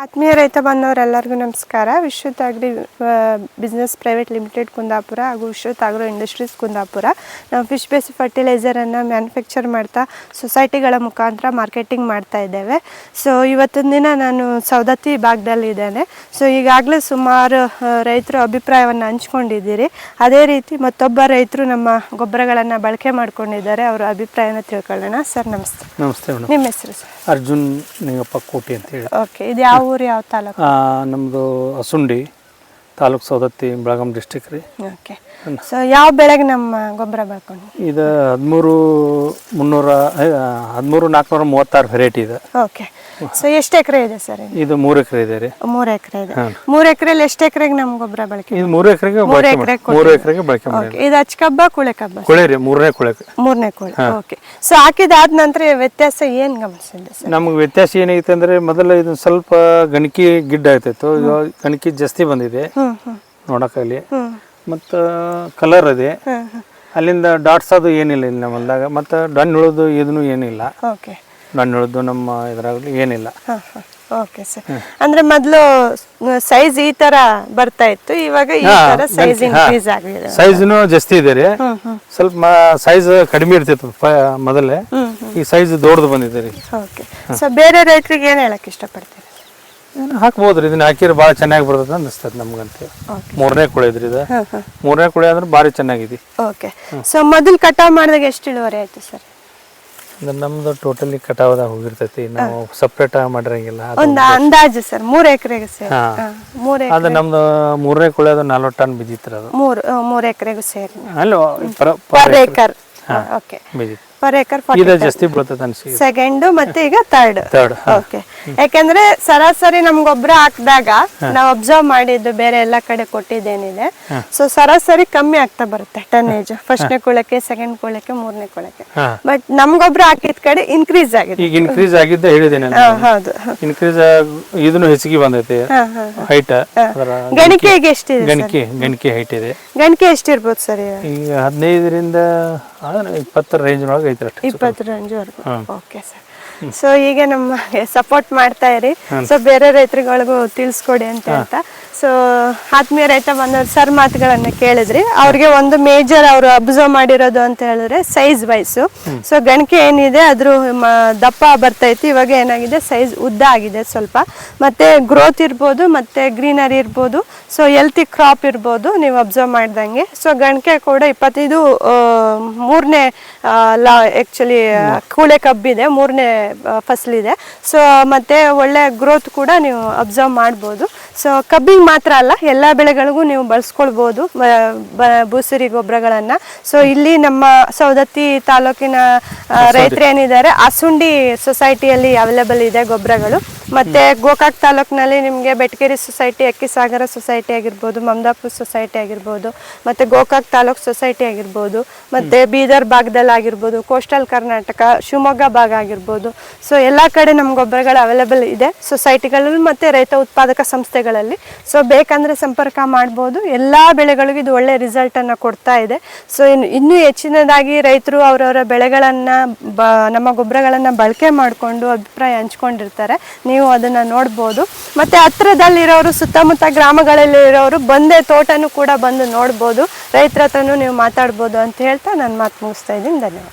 ಆತ್ಮೀಯ ರೈತ ಬಾಂಧವರೆಲ್ಲರಿಗೂ ನಮಸ್ಕಾರ. Vishrut agri business private limited Kundapura ಹಾಗೂ ವಿಶ್ರುತ್ ಆಗ್ರೋ ಇಂಡಸ್ಟ್ರೀಸ್ ಕುಂದಾಪುರ ನಾವು ಫಿಶ್ ಬೇಸ್ ಫರ್ಟಿಲೈಸರನ್ನು ಮ್ಯಾನುಫ್ಯಾಕ್ಚರ್ ಮಾಡ್ತಾ ಸೊಸೈಟಿಗಳ ಮುಖಾಂತರ ಮಾರ್ಕೆಟಿಂಗ್ ಮಾಡ್ತಾ ಇದ್ದೇವೆ. ಸೊ ಇವತ್ತಿನ ದಿನ ನಾನು ಸವದತ್ತಿ ಭಾಗದಲ್ಲಿದ್ದೇನೆ. ಸೊ ಈಗಾಗಲೇ ಸುಮಾರು ರೈತರು ಅಭಿಪ್ರಾಯವನ್ನು ಹಂಚ್ಕೊಂಡಿದ್ದೀರಿ. ಅದೇ ರೀತಿ ಮತ್ತೊಬ್ಬ ರೈತರು ನಮ್ಮ ಗೊಬ್ಬರಗಳನ್ನು ಬಳಕೆ ಮಾಡ್ಕೊಂಡಿದ್ದಾರೆ. ಅವರ ಅಭಿಪ್ರಾಯನ ತಿಳ್ಕೊಳ್ಳೋಣ. ಸರ್ ನಮಸ್ತೆ. ನಮಸ್ತೆ ಮೇಡಮ್. ನಿಮ್ಮ ಹೆಸರು ಸರ್? ಅರ್ಜುನ್ ನಿಂಗಪ್ಪ ಕೋಟಿ ಅಂತ ಹೇಳಿ. ಓಕೆ, ಇದು ಯಾವ ಊರು, ಯಾವ ತಾಲೂಕು? ನಮ್ಮದು ಹಸುಂಡಿ ತಾಲೂಕು, ಸವದತ್ತಿ, ಬೆಳಗಾಂ ಡಿಸ್ಟಿಕ್ ರೀ. ಓಕೆ. ಸೊ ಯಾವ ಬೆಳೆಗೆ ನಮ್ಮ ಗೊಬ್ಬರ ಬೆಳ್ಕೊಂಡು? ಇದು 13,436 ವೆರೈಟಿ ಇದೆ. ಓಕೆ. ಸೊ ಎಷ್ಟು ಎಕರೆ ಇದೆ ಸರ್? ಇದು 3 ಎಕರೆ ಇದೆ ರೀ. 3 ಎಕರೆ ಇದೆ. 3 ಎಕರೆಯಲ್ಲಿ ಎಷ್ಟು ಎಕರೆಗೆ ನಮ್ಮ ಗೊಬ್ಬರ ಬಳಕೆ? ಇದು 3 ಎಕರೆಗೆ ಬಳಕೆ ಮಾಡಿ. ಇದು ಅಚ್ಚ ಕಬ್ಬ, ಕುಳೆ ಕಬ್ಬ? ಕುಳೆ ರೀ, 3ನೇ ಕುಳೆ. ಓಕೆ. ಸೊ ಹಾಕಿದಾದ ನಂತರ ವ್ಯತ್ಯಾಸ ಏನು ಗಮನಿಸಿದೆ ಸರ್? ನಮ್ಗೆ ವ್ಯತ್ಯಾಸ ಏನಾಗಿತ್ತು ಅಂದ್ರೆ, ಮೊದಲು ಇದು ಸ್ವಲ್ಪ ಗಣಕಿ ಗಿಡ್ಡ ಆಗ್ತಾಯಿತ್ತು. ಇವಾಗ ಗಣಕಿ ಜಾಸ್ತಿ ಬಂದಿದೆ ನೋಡೋಕಲ್ಲಿ. ಮತ್ತು ಕಲರ್ ಇದೆ. ಅಲ್ಲಿಂದ ಡಾಟ್ಸ್ ಅದು ಏನಿಲ್ಲ ಇಲ್ಲಿ ನಮ್ಮ ಹೊಲದಾಗ. ಮತ್ತು ಡಣ್ಣು ಉಳಿದು ಇದನ್ನು ಏನಿಲ್ಲ. ಓಕೆ. ಡಣ್ಣು ಉಳಿದು ನಮ್ಮ ಇದರಾಗಲಿ ಏನಿಲ್ಲ. Okay sir. ಅಂದ್ರೆ ಮೊದಲು ಸೈಜ್ ಈ ತರ ಬರ್ತಾ ಇತ್ತು, ಇವಾಗ ಈ ತರ ಸೈಜ್ ಇನ್ಕ್ರೀಸ್ ಆಗಿದೆ. ಸೈಜ್ನು ಜಾಸ್ತಿ ಇದೆ ರೀ. ಸ್ವಲ್ಪ ಸೈಜ್ ಕಡಿಮೆ ಇರ್ತಿತ್ತು ಮೊದಲೇ. ಈ ಸೈಜ್ ದೊಡ್ಡದು ಬಂದಿದೆ ರೀ. ಓಕೆ. ಸೊ ಬೇರೆ ರೈತರಿಗೆ ಏನು ಹೇಳಕ್ ಇಷ್ಟಪಡ್ತೀರಿ? ಹಾಕ್ಬೋದ್ರಿ. ಇದನ್ನ ಹಾಕಿದ್ರೆ ಭಾಳ ಚೆನ್ನಾಗಿ ಬರ್ತದೆ ಅನಿಸ್ತದೆ ನಮ್ಗಂತ. 3ನೇ ಕುಳೆ ಇದ್ರಿ ಇದು. 3ನೇ ಕುಳೆ ಅಂದ್ರೆ ಭಾರಿ ಚೆನ್ನಾಗಿದೆ. ಓಕೆ. ಸೊ ಮೊದಲು ಕಟಾವ್ ಮಾಡಿದಾಗ ಎಷ್ಟು ಇಳುವರಿ ಆಯ್ತು ಸರ್? ನಮ್ದು ಟೋಟಲಿ ಕಟಾವದಾಗ ಹೋಗಿರ್ತೈತಿ. ನಾವು ಸಪ್ರೇಟ್ ಮಾಡಿರಂಗಿಲ್ಲ. ಒಂದು ಅಂದಾಜು ಸರ್, 3 ಎಕರೆಗೆ ಸೇರಿ? ಅದು ನಮ್ದು 3ನೇ ಕುಳೆ ಅದು 40 ಟನ್ ಬಿದ್ದಿತ್ತು. ಅದು 3 ಎಕರೆಗೂ ಸೇರಿ ಅಲ್ಲ, ಪರ್ ಏಕರ್. ಓಕೆ. ಬಿದ್ದಿತ್ತು. ಪರ್ ಏಕರ್ ಜಾಸ್ತಿ ಬೀಳ್ತದೆ ಅನ್ಸಿ. ಸೆಕೆಂಡ್ ಮತ್ತೆ ಈಗ ಥರ್ಡ್. ಓಕೆ. ಯಾಕಂದ್ರೆ ಸರಾಸರಿ ನಮ್ ಗೊಬ್ಬರ ಹಾಕಿದಾಗ ನಾವು ಅಬ್ಸರ್ವ್ ಮಾಡಿದ್ದು ಬೇರೆ ಎಲ್ಲಾ ಕಡೆ ಕೊಟ್ಟಿದ್ದೇನಿದೆ. ಸೊ ಸರಾಸರಿ ಕಮ್ಮಿ ಆಗ್ತಾ ಬರುತ್ತೆ ಟನ್ನೇಜ್, ಫಸ್ಟ್ನೇ ಕುಳಕ್ಕೆ, ಸೆಕೆಂಡ್ ಕುಳಕ್ಕೆ, 3ನೇ ಕುಳಕ್ಕೆ. ಬಟ್ ನಮ್ ಗೊಬ್ಬರ ಹಾಕಿದ ಕಡೆ ಇನ್ಕ್ರೀಸ್ ಆಗಿದೆ. ಈಗ ಇನ್ಕ್ರೀಸ್ ಆಗಿದ್ದ ಹೇಳಿದ್ದೇನೆ. ಹೌದು, ಇನ್ಕ್ರೀಸ್ ಇದನ್ನು ಹೆಚ್ಚಿಗೆ ಬಂದೈತೆ ಹೈಟ್. ಗಣಿಕೆಗೆ ಎಷ್ಟಿದೆ? ಗಣಿಕೆ ಹೈಟ್ ಇದೆ. ಗಣಿಕೆ ಎಷ್ಟಿರ್ಬೋದು ಸರ್? ಈಗ 15ರಿಂದ 20 ರೇಂಜ್ ಒಳಗೆ ಐತೆ. 20 ರೇಂಜ್ ವರೆಗೂ. Okay sir. ಸೊ ಈಗ ನಮಗೆ ಸಪೋರ್ಟ್ ಮಾಡ್ತಾ ಇರಿ. ಸೊ ಬೇರೆ ರೈತರುಗಳಿಗೂ ತಿಳಿಸ್ಕೊಡಿ ಅಂತ ಹೇಳ್ತಾ, ಸೊ ಆತ್ಮೀಯ ರೈತ ಬಂದವ್ರು ಸರ್ ಮಾತುಗಳನ್ನ ಕೇಳಿದ್ರಿ. ಅವ್ರಿಗೆ ಒಂದು ಮೇಜರ್ ಅವರು ಅಬ್ಸರ್ವ್ ಮಾಡಿರೋದು ಅಂತ ಹೇಳಿದ್ರೆ ಸೈಜ್ ವೈಸು. ಸೊ ಗಣಿಕೆ ಏನಿದೆ ಅದ್ರ ದಪ್ಪ ಬರ್ತೈತಿ. ಇವಾಗ ಏನಾಗಿದೆ, ಸೈಜ್ ಉದ್ದ ಆಗಿದೆ ಸ್ವಲ್ಪ. ಮತ್ತೆ ಗ್ರೋತ್ ಇರ್ಬೋದು, ಮತ್ತೆ ಗ್ರೀನರಿ ಇರ್ಬೋದು, ಸೊ ಹೆಲ್ತಿ ಕ್ರಾಪ್ ಇರ್ಬೋದು ನೀವು ಅಬ್ಸರ್ವ್ ಮಾಡ್ದಂಗೆ. ಸೊ ಗಣಿಕೆ ಕೂಡ 25 3ನೇ ಆಕ್ಚುಲಿ ಕೂಳೆ ಕಬ್ಬಿದೆ, 3ನೇ ಫಸಲಿದೆ. ಸೊ ಮತ್ತೆ ಒಳ್ಳೆ ಗ್ರೋತ್ ಕೂಡ ನೀವು ಅಬ್ಸರ್ವ್ ಮಾಡ್ಬೋದು. ಸೊ ಕಬ್ಬಿಗೆ ಮಾತ್ರ ಅಲ್ಲ, ಎಲ್ಲ ಬೆಳೆಗಳಿಗೂ ನೀವು ಬಳಸ್ಕೊಳ್ಬೋದು ಬೂಸರಿ ಗೊಬ್ಬರಗಳನ್ನ. ಸೊ ಇಲ್ಲಿ ನಮ್ಮ ಸವದತ್ತಿ ತಾಲೂಕಿನ ರೈತರು ಏನಿದ್ದಾರೆ, ಅಸುಂಡಿ ಸೊಸೈಟಿಯಲ್ಲಿ ಅವೈಲೇಬಲ್ ಇದೆ ಗೊಬ್ಬರಗಳು. ಮತ್ತೆ ಗೋಕಾಕ್ ತಾಲೂಕಿನಲ್ಲಿ ನಿಮಗೆ ಬೆಟಗೇರಿ ಸೊಸೈಟಿ, ಅಕ್ಕಿಸಾಗರ ಸೊಸೈಟಿ ಆಗಿರ್ಬೋದು, ಮಮದಾಪುರ್ ಸೊಸೈಟಿ ಆಗಿರ್ಬೋದು, ಮತ್ತೆ ಗೋಕಾಕ್ ತಾಲೂಕ್ ಸೊಸೈಟಿ ಆಗಿರ್ಬೋದು, ಮತ್ತೆ ಬೀದರ್ ಭಾಗದಲ್ಲಿ ಆಗಿರ್ಬೋದು, ಕೋಸ್ಟಲ್ ಕರ್ನಾಟಕ, ಶಿವಮೊಗ್ಗ ಭಾಗ ಆಗಿರ್ಬೋದು. ಸೊ ಎಲ್ಲ ಕಡೆ ನಮ್ಮ ಗೊಬ್ಬರಗಳು ಅವೈಲೇಬಲ್ ಇದೆ ಸೊಸೈಟಿಗಳಲ್ಲಿ ಮತ್ತೆ ರೈತ ಉತ್ಪಾದಕ ಸಂಸ್ಥೆಗಳಲ್ಲಿ. ಸೊ ಬೇಕಂದ್ರೆ ಸಂಪರ್ಕ ಮಾಡ್ಬೋದು. ಎಲ್ಲ ಬೆಳೆಗಳಿಗೂ ಇದು ಒಳ್ಳೆ ರಿಸಲ್ಟ್ ಅನ್ನ ಕೊಡ್ತಾ ಇದೆ. ಸೊ ಇನ್ನೂ ಹೆಚ್ಚಿನದಾಗಿ ರೈತರು ಅವರವರ ಬೆಳೆಗಳನ್ನ ನಮ್ಮ ಗೊಬ್ಬರಗಳನ್ನ ಬಳಕೆ ಮಾಡಿಕೊಂಡು ಅಭಿಪ್ರಾಯ ಹಂಚ್ಕೊಂಡಿರ್ತಾರೆ. ನೀವು ಅದನ್ನ ನೋಡ್ಬೋದು. ಮತ್ತೆ ಹತ್ರದಲ್ಲಿರೋರು, ಸುತ್ತಮುತ್ತ ಗ್ರಾಮಗಳಲ್ಲಿ ಇರೋರು ಬಂದೇ ತೋಟನೂ ಕೂಡ ಬಂದು ನೋಡ್ಬೋದು. ರೈತರ ಹತ್ರನೂ ನೀವು ಮಾತಾಡ್ಬೋದು ಅಂತ ಹೇಳ್ತಾ ನನ್ನ ಮಾತು ಮುಗಿಸ್ತಾ ಇದ್ದೀನಿ. ಧನ್ಯವಾದ.